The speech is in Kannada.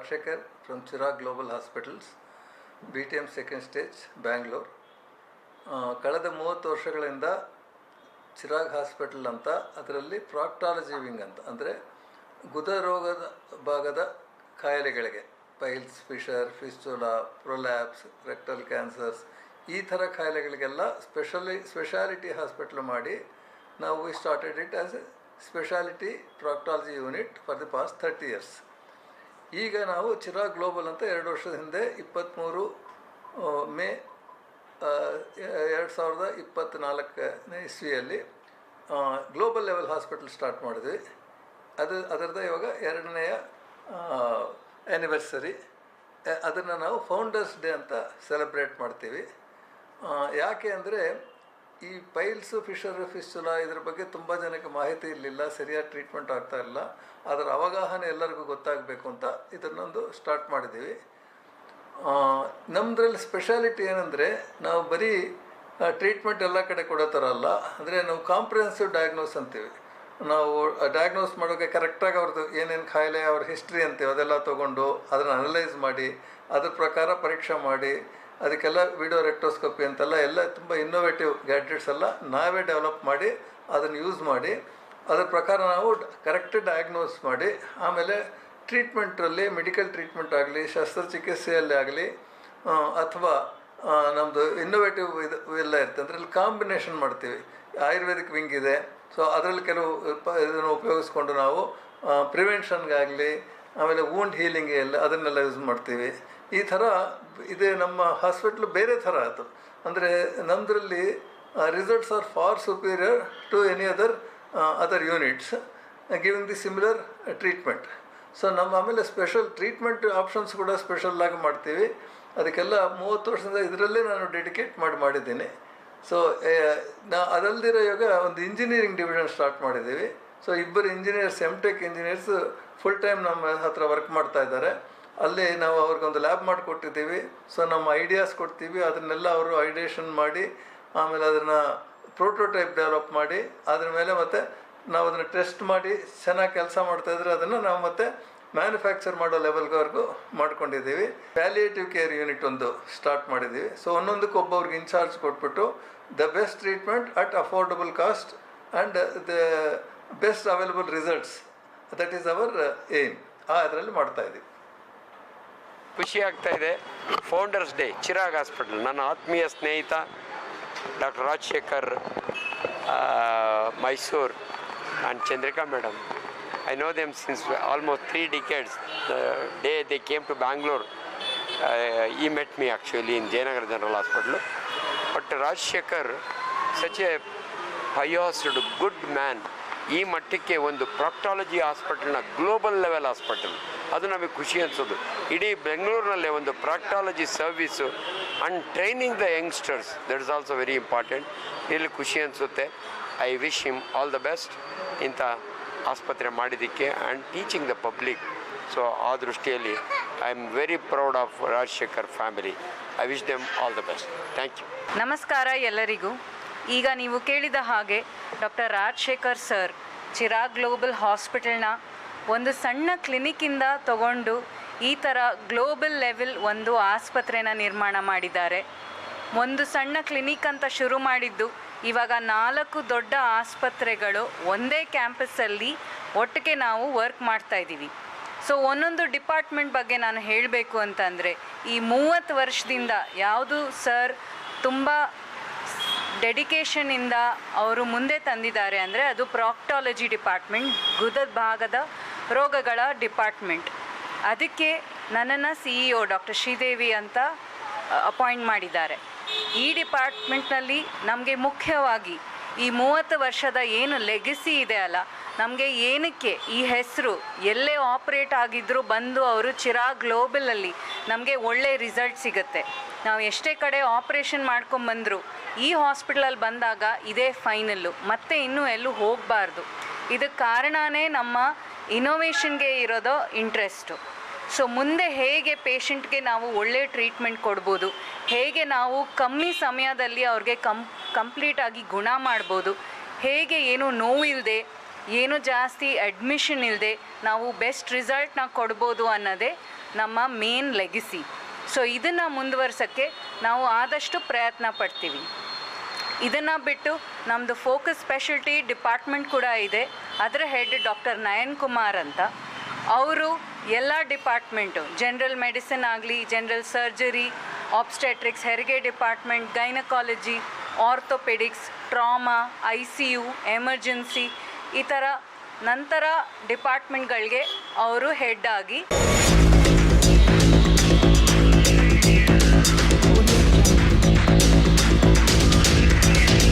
Rajshekar from Chirag Global Hospitals, BTM second stage, Bangalore. ಕಳೆದ 30 ವರ್ಷಗಳಿಂದ ಚಿರಾಗ್ ಹಾಸ್ಪಿಟಲ್ ಅಂತ ಅದರಲ್ಲಿ ಪ್ರಾಕ್ಟಾಲಜಿ ವಿಂಗ್ ಅಂತ ಅಂದರೆ ಗುದ ರೋಗದ ಭಾಗದ ಕಾಯಿಲೆಗಳಿಗೆ piles, fissure, fistula, prolapse, rectal cancers ಈ ಥರ ಕಾಯಿಲೆಗಳಿಗೆಲ್ಲ ಸ್ಪೆಷಾಲಿಟಿ ಹಾಸ್ಪಿಟಲ್ ಮಾಡಿ ನಾವು we started it as a speciality proctology unit for the past 30 years. ಈಗ ನಾವು ಚಿರಾಗ್ ಗ್ಲೋಬಲ್ ಅಂತ 2 ವರ್ಷದ ಹಿಂದೆ 23 ಮೇ 2024 ಇಸ್ವಿಯಲ್ಲಿ ಗ್ಲೋಬಲ್ ಲೆವೆಲ್ ಹಾಸ್ಪಿಟಲ್ ಸ್ಟಾರ್ಟ್ ಮಾಡಿದ್ವಿ. ಅದರದ್ದು ಇವಾಗ 2ನೇ ಆ್ಯನಿವರ್ಸರಿ. ಅದನ್ನು ನಾವು ಫೌಂಡರ್ಸ್ ಡೇ ಅಂತ ಸೆಲೆಬ್ರೇಟ್ ಮಾಡ್ತೀವಿ. ಯಾಕೆ ಅಂದರೆ ಈ ಪೈಲ್ಸು, ಫಿಷರು, ಫಿಸ್ಟುಲಾ ಇದ್ರ ಬಗ್ಗೆ ತುಂಬ ಜನಕ್ಕೆ ಮಾಹಿತಿ ಇರಲಿಲ್ಲ, ಸರಿಯಾದ ಟ್ರೀಟ್ಮೆಂಟ್ ಆಗ್ತಾ ಇಲ್ಲ. ಅದರ ಅವಗಾಹನೆ ಎಲ್ಲರಿಗೂ ಗೊತ್ತಾಗಬೇಕು ಅಂತ ಇದನ್ನೊಂದು ಸ್ಟಾರ್ಟ್ ಮಾಡಿದ್ದೀವಿ. ನಮ್ಮದ್ರಲ್ಲಿ ಸ್ಪೆಷಾಲಿಟಿ ಏನಂದರೆ ನಾವು ಬರೀ ಟ್ರೀಟ್ಮೆಂಟ್ ಎಲ್ಲ ಕಡೆ ಕೊಡೋ ಥರ ಅಲ್ಲ. ಅಂದರೆ ನಾವು ಕಾಂಪ್ರಿಹೆನ್ಸಿವ್ ಡಯಾಗ್ನೋಸ್ ಅಂತೀವಿ. ನಾವು ಡಯಾಗ್ನೋಸ್ ಮಾಡೋಕ್ಕೆ ಕರೆಕ್ಟಾಗಿ ಅವ್ರದ್ದು ಏನೇನು ಕಾಯಿಲೆ, ಅವ್ರ ಹಿಸ್ಟ್ರಿ ಅಂತೀವಿ, ಅದೆಲ್ಲ ತೊಗೊಂಡು ಅದನ್ನು ಅನಲೈಸ್ ಮಾಡಿ ಅದ್ರ ಪ್ರಕಾರ ಪರೀಕ್ಷೆ ಮಾಡಿ ಅದಕ್ಕೆಲ್ಲ ವಿಡಿಯೋ ರೆಕ್ಟೋಸ್ಕೋಪಿ ಅಂತೆಲ್ಲ ತುಂಬ ಇನ್ನೋವೇಟಿವ್ ಗ್ಯಾಡ್ಜೆಟ್ಸ್ ಎಲ್ಲ ನಾವೇ ಡೆವಲಪ್ ಮಾಡಿ ಅದನ್ನು ಯೂಸ್ ಮಾಡಿ ಅದ್ರ ಪ್ರಕಾರ ನಾವು ಕರೆಕ್ಟ್ ಡಯಾಗ್ನೋಸ್ ಮಾಡಿ ಆಮೇಲೆ ಟ್ರೀಟ್ಮೆಂಟಲ್ಲಿ ಮೆಡಿಕಲ್ ಟ್ರೀಟ್ಮೆಂಟ್ ಆಗಲಿ, ಶಸ್ತ್ರಚಿಕಿತ್ಸೆಯಲ್ಲಿ ಆಗಲಿ ಅಥವಾ ನಮ್ಮದು ಇನ್ನೋವೇಟಿವ್ ಎಲ್ಲ ಇರುತ್ತೆ. ಅದರಲ್ಲಿ ಕಾಂಬಿನೇಷನ್ ಮಾಡ್ತೀವಿ. ಆಯುರ್ವೇದಿಕ್ ವಿಂಗ್ ಇದೆ, ಸೊ ಅದರಲ್ಲಿ ಕೆಲವು ಇದನ್ನು ಉಪಯೋಗಿಸ್ಕೊಂಡು ನಾವು ಪ್ರಿವೆನ್ಷನ್ಗಾಗಲಿ ಆಮೇಲೆ ವೂಂಡ್ ಹೀಲಿಂಗ್ ಎಲ್ಲ ಅದನ್ನೆಲ್ಲ ಯೂಸ್ ಮಾಡ್ತೀವಿ. ಈ ಥರ ಇದೆ ನಮ್ಮ ಹಾಸ್ಪಿಟ್ಲು. ಬೇರೆ ಥರ ಅದು ಅಂದರೆ ನಮ್ಮದ್ರಲ್ಲಿ results are far superior to any other units giving the similar treatment. So ನಮ್ಮ ಆಮೇಲೆ ಸ್ಪೆಷಲ್ ಟ್ರೀಟ್ಮೆಂಟ್ ಆಪ್ಷನ್ಸ್ ಕೂಡ ಸ್ಪೆಷಲ್ಲಾಗಿ ಮಾಡ್ತೀವಿ. ಅದಕ್ಕೆಲ್ಲ 30 ವರ್ಷದಿಂದ ಇದರಲ್ಲೇ ನಾನು ಡೆಡಿಕೇಟ್ ಮಾಡಿದ್ದೀನಿ. ಸೊ ಅದಲ್ಲದಿರೋ ಇವಾಗ ಒಂದು ಇಂಜಿನಿಯರಿಂಗ್ ಡಿವಿಷನ್ ಸ್ಟಾರ್ಟ್ ಮಾಡಿದ್ದೀವಿ. So 2 engineers, M Tech engineers full time ನಮ್ಮ ಹತ್ರ ವರ್ಕ್ ಮಾಡ್ತಾ ಇದ್ದಾರೆ. ಅಲ್ಲಿ ನಾವು ಅವ್ರಿಗೊಂದು ಲ್ಯಾಬ್ ಮಾಡಿಕೊಟ್ಟಿದ್ದೀವಿ. ಸೊ ನಮ್ಮ ಐಡಿಯಾಸ್ ಕೊಡ್ತೀವಿ, ಅದನ್ನೆಲ್ಲ ಅವರು ಐಡಿಯೇಷನ್ ಮಾಡಿ ಆಮೇಲೆ ಅದನ್ನು ಪ್ರೋಟೋಟೈಪ್ ಡೆವಲಪ್ ಮಾಡಿ ಅದ್ರ ಮೇಲೆ ಮತ್ತೆ ನಾವು ಅದನ್ನು ಟೆಸ್ಟ್ ಮಾಡಿ ಚೆನ್ನಾಗಿ ಕೆಲಸ ಮಾಡ್ತಾಯಿದ್ರೆ ಅದನ್ನು ನಾವು ಮತ್ತೆ ಮ್ಯಾನುಫ್ಯಾಕ್ಚರ್ ಮಾಡೋ ಲೆವೆಲ್ವರೆಗೂ ಮಾಡ್ಕೊಂಡಿದ್ದೀವಿ. ಪ್ಯಾಲಿಯೇಟಿವ್ ಕೇರ್ ಯೂನಿಟ್ ಒಂದು ಸ್ಟಾರ್ಟ್ ಮಾಡಿದ್ದೀವಿ. ಸೊ ಒಂದೊಂದಕ್ಕೆ ಒಬ್ಬೊಬ್ರಿಗೆ ಇನ್ಚಾರ್ಜ್ ಕೊಟ್ಬಿಟ್ಟು the best treatment at affordable cost and the best available results, that is our aim. ಅದರಲ್ಲಿ ಮಾಡ್ತಾಯಿದ್ದೀವಿ. ಖುಷಿ ಆಗ್ತಾ ಇದೆ. Founders day Chirag hospital. ನನ್ನ ಆತ್ಮೀಯ ಸ್ನೇಹಿತ doctor Rajashekar Mysore and Chandrika madam. I know them since almost 3 decades. The day they came to Bangalore, he met me actually in Jayanagar General Hospital. But Rajshekar, such a pious, good man. ಈ ಮಟ್ಟಕ್ಕೆ ಒಂದು ಪ್ರಾಕ್ಟಾಲಜಿ ಹಾಸ್ಪಿಟಲ್ನ ಗ್ಲೋಬಲ್ ಲೆವೆಲ್ ಹಾಸ್ಪಿಟಲ್, ಅದು ನಮಗೆ ಖುಷಿ ಅನಿಸೋದು. ಇಡೀ ಬೆಂಗಳೂರಿನಲ್ಲೇ ಒಂದು proctology service and training the youngsters, that is also very important. ಇಲ್ಲಿ ಖುಷಿ ಅನಿಸುತ್ತೆ. I wish him all the best ಇಂಥ ಆಸ್ಪತ್ರೆ ಮಾಡಿದ್ದಕ್ಕೆ and teaching the public. So ಆ ದೃಷ್ಟಿಯಲ್ಲಿ I am very proud of Rajashekar family. I wish them all the best. Thank you. ನಮಸ್ಕಾರ ಎಲ್ಲರಿಗೂ. ಈಗ ನೀವು ಕೇಳಿದ ಹಾಗೆ doctor Rajashekar sir Chirag global ಹಾಸ್ಪಿಟಲ್ನ ಒಂದು ಸಣ್ಣ ಕ್ಲಿನಿಕ್ಕಿಂದ ತಗೊಂಡು ಈ ಥರ ಗ್ಲೋಬಲ್ ಲೆವೆಲ್ ಒಂದು ಆಸ್ಪತ್ರೆನ ನಿರ್ಮಾಣ ಮಾಡಿದ್ದಾರೆ. ಒಂದು ಸಣ್ಣ ಕ್ಲಿನಿಕ್ ಅಂತ ಶುರು ಮಾಡಿದ್ದು ಇವಾಗ 4 ದೊಡ್ಡ ಆಸ್ಪತ್ರೆಗಳು ಒಂದೇ ಕ್ಯಾಂಪಸ್ಸಲ್ಲಿ ಒಟ್ಟಿಗೆ ನಾವು ವರ್ಕ್ ಮಾಡ್ತಾಯಿದ್ದೀವಿ. ಸೊ ಒಂದೊಂದು ಡಿಪಾರ್ಟ್ಮೆಂಟ್ ಬಗ್ಗೆ ನಾನು ಹೇಳಬೇಕು ಅಂತಂದರೆ, ಈ 30 ವರ್ಷದಿಂದ ಯಾವುದು ಸರ್ ತುಂಬ ಡೆಡಿಕೇಷನಿಂದ ಅವರು ಮುಂದೆ ತಂದಿದ್ದಾರೆ ಅಂದರೆ ಅದು ಪ್ರಾಕ್ಟಾಲಜಿ ಡಿಪಾರ್ಟ್ಮೆಂಟ್, ಗುದದ ಭಾಗದ ರೋಗಗಳ ಡಿಪಾರ್ಟ್ಮೆಂಟ್. ಅದಕ್ಕೆ ನನ್ನನ್ನು CEO ಡಾಕ್ಟರ್ ಶ್ರೀದೇವಿ ಅಂತ ಅಪಾಯಿಂಟ್ ಮಾಡಿದ್ದಾರೆ. ಈ ಡಿಪಾರ್ಟ್ಮೆಂಟ್ನಲ್ಲಿ ನಮಗೆ ಮುಖ್ಯವಾಗಿ ಈ 30 ವರ್ಷದ ಏನು ಲೆಗಸಿ ಇದೆ ಅಲ್ಲ, ನಮಗೆ ಏನಕ್ಕೆ ಈ ಹೆಸರು ಎಲ್ಲೇ ಆಪ್ರೇಟ್ ಆಗಿದ್ದರೂ ಬಂದು ಅವರು ಚಿರಾಗ್ ಗ್ಲೋಬಲಲ್ಲಿ ನಮಗೆ ಒಳ್ಳೆ ರಿಸಲ್ಟ್ ಸಿಗುತ್ತೆ. ನಾವು ಎಷ್ಟೇ ಕಡೆ ಆಪ್ರೇಷನ್ ಮಾಡ್ಕೊಂಬಂದರು ಈ ಹಾಸ್ಪಿಟಲಲ್ಲಿ ಬಂದಾಗ ಇದೇ ಫೈನಲ್ಲು, ಮತ್ತೆ ಇನ್ನೂ ಎಲ್ಲೂ ಹೋಗಬಾರ್ದು. ಇದಕ್ಕೆ ಕಾರಣವೇ ನಮ್ಮ ಇನೋವೇಷನ್ಗೆ ಇರೋದು ಇಂಟ್ರೆಸ್ಟು. ಸೊ ಮುಂದೆ ಹೇಗೆ ಪೇಷಂಟ್ಗೆ ನಾವು ಒಳ್ಳೆ ಟ್ರೀಟ್ಮೆಂಟ್ ಕೊಡ್ಬೋದು, ಹೇಗೆ ನಾವು ಕಮ್ಮಿ ಸಮಯದಲ್ಲಿ ಅವ್ರಿಗೆ ಕಂಪ್ಲೀಟಾಗಿ ಗುಣ ಮಾಡ್ಬೋದು, ಹೇಗೆ ಏನು ನೋವಿಲ್ಲದೆ ಏನು ಜಾಸ್ತಿ ಅಡ್ಮಿಷನ್ ಇಲ್ಲದೆ ನಾವು ಬೆಸ್ಟ್ ರಿಸಲ್ಟ್ನ ಕೊಡ್ಬೋದು ಅನ್ನೋದೇ ನಮ್ಮ ಮೇನ್ ಲೆಗಸಿ. ಸೊ ಇದನ್ನು ಮುಂದುವರ್ಸೋಕ್ಕೆ ನಾವು ಆದಷ್ಟು ಪ್ರಯತ್ನ ಪಡ್ತೀವಿ. ಇದನ್ನು ಬಿಟ್ಟು ನಮ್ಮದು ಫೋಕಸ್ ಸ್ಪೆಷಲ್ಟಿ ಡಿಪಾರ್ಟ್ಮೆಂಟ್ ಕೂಡ ಇದೆ. ಅದರ ಹೆಡ್ ಡಾಕ್ಟರ್ ನಯನ್ ಕುಮಾರ್ ಅಂತ. ಅವರು ಎಲ್ಲ ಡಿಪಾರ್ಟ್ಮೆಂಟು, ಜನರಲ್ ಮೆಡಿಸಿನ್ ಆಗಲಿ, ಜನರಲ್ ಸರ್ಜರಿ, ಆಬ್ಸ್ಟೆಟ್ರಿಕ್ಸ್, ಹೆರಿಗೆ department, gynaecology, orthopaedics, trauma, ICU, emergency, ಈ ಥರ ನಂತರ ಡಿಪಾರ್ಟ್ಮೆಂಟ್ಗಳಿಗೆ ಅವರು ಹೆಡ್ ಆಗಿ